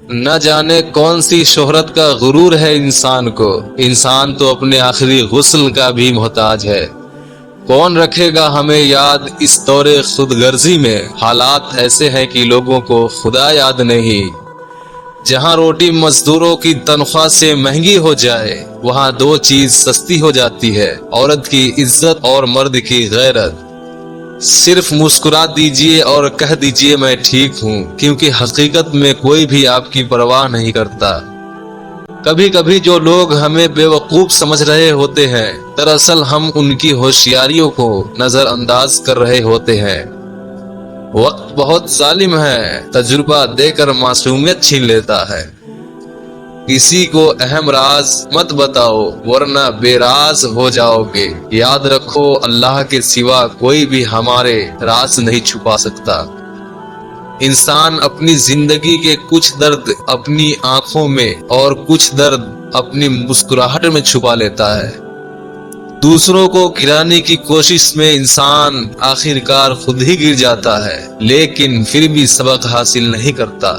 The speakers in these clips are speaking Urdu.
نہ جانے کون سی شہرت کا غرور ہے انسان کو، انسان تو اپنے آخری غسل کا بھی محتاج ہے۔ کون رکھے گا ہمیں یاد اس دور خود غرضی میں، حالات ایسے ہیں کہ لوگوں کو خدا یاد نہیں۔ جہاں روٹی مزدوروں کی تنخواہ سے مہنگی ہو جائے، وہاں دو چیز سستی ہو جاتی ہے، عورت کی عزت اور مرد کی غیرت۔ صرف مسکرا دیجئے اور کہہ دیجئے میں ٹھیک ہوں، کیونکہ حقیقت میں کوئی بھی آپ کی پرواہ نہیں کرتا۔ کبھی کبھی جو لوگ ہمیں بے وقوف سمجھ رہے ہوتے ہیں، دراصل ہم ان کی ہوشیاریوں کو نظر انداز کر رہے ہوتے ہیں۔ وقت بہت ظالم ہے، تجربہ دے کر معصومیت چھین لیتا ہے۔ کسی کو اہم راز مت بتاؤ ورنہ بے راز ہو جاؤ گے۔ یاد رکھو اللہ کے سوا کوئی بھی ہمارے راز نہیں چھپا سکتا۔ انسان اپنی زندگی کے کچھ درد اپنی آنکھوں میں اور کچھ درد اپنی مسکراہٹ میں چھپا لیتا ہے۔ دوسروں کو گرانے کی کوشش میں انسان آخرکار خود ہی گر جاتا ہے، لیکن پھر بھی سبق حاصل نہیں کرتا۔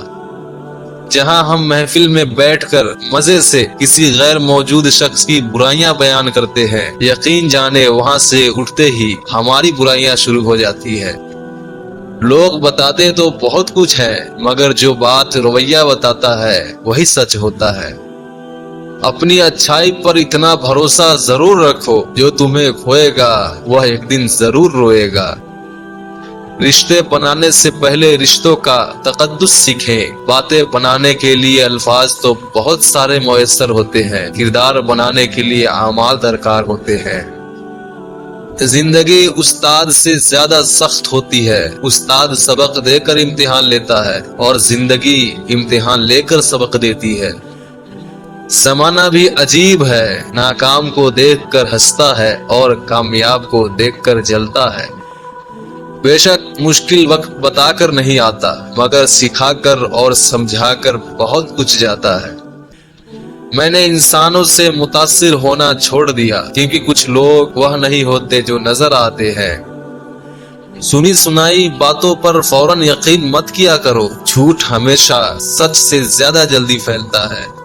جہاں ہم محفل میں بیٹھ کر مزے سے کسی غیر موجود شخص کی برائیاں بیان کرتے ہیں، یقین جانے وہاں سے اٹھتے ہی ہماری برائیاں شروع ہو جاتی ہے۔ لوگ بتاتے تو بہت کچھ ہے، مگر جو بات رویہ بتاتا ہے وہی سچ ہوتا ہے۔ اپنی اچھائی پر اتنا بھروسہ ضرور رکھو، جو تمہیں کھوئے گا وہ ایک دن ضرور روئے گا۔ رشتے بنانے سے پہلے رشتوں کا تقدس سیکھیں۔ باتیں بنانے کے لیے الفاظ تو بہت سارے میسر ہوتے ہیں، کردار بنانے کے لیے اعمال درکار ہوتے ہیں۔ زندگی استاد سے زیادہ سخت ہوتی ہے۔ استاد سبق دے کر امتحان لیتا ہے اور زندگی امتحان لے کر سبق دیتی ہے۔ زمانہ بھی عجیب ہے، ناکام کو دیکھ کر ہنستا ہے اور کامیاب کو دیکھ کر جلتا ہے۔ بے شک مشکل وقت بتا کر نہیں آتا، مگر سکھا کر اور سمجھا کر بہت کچھ جاتا ہے۔ میں نے انسانوں سے متاثر ہونا چھوڑ دیا، کیونکہ کچھ لوگ وہ نہیں ہوتے جو نظر آتے ہیں۔ سنی سنائی باتوں پر فوراً یقین مت کیا کرو، جھوٹ ہمیشہ سچ سے زیادہ جلدی پھیلتا ہے۔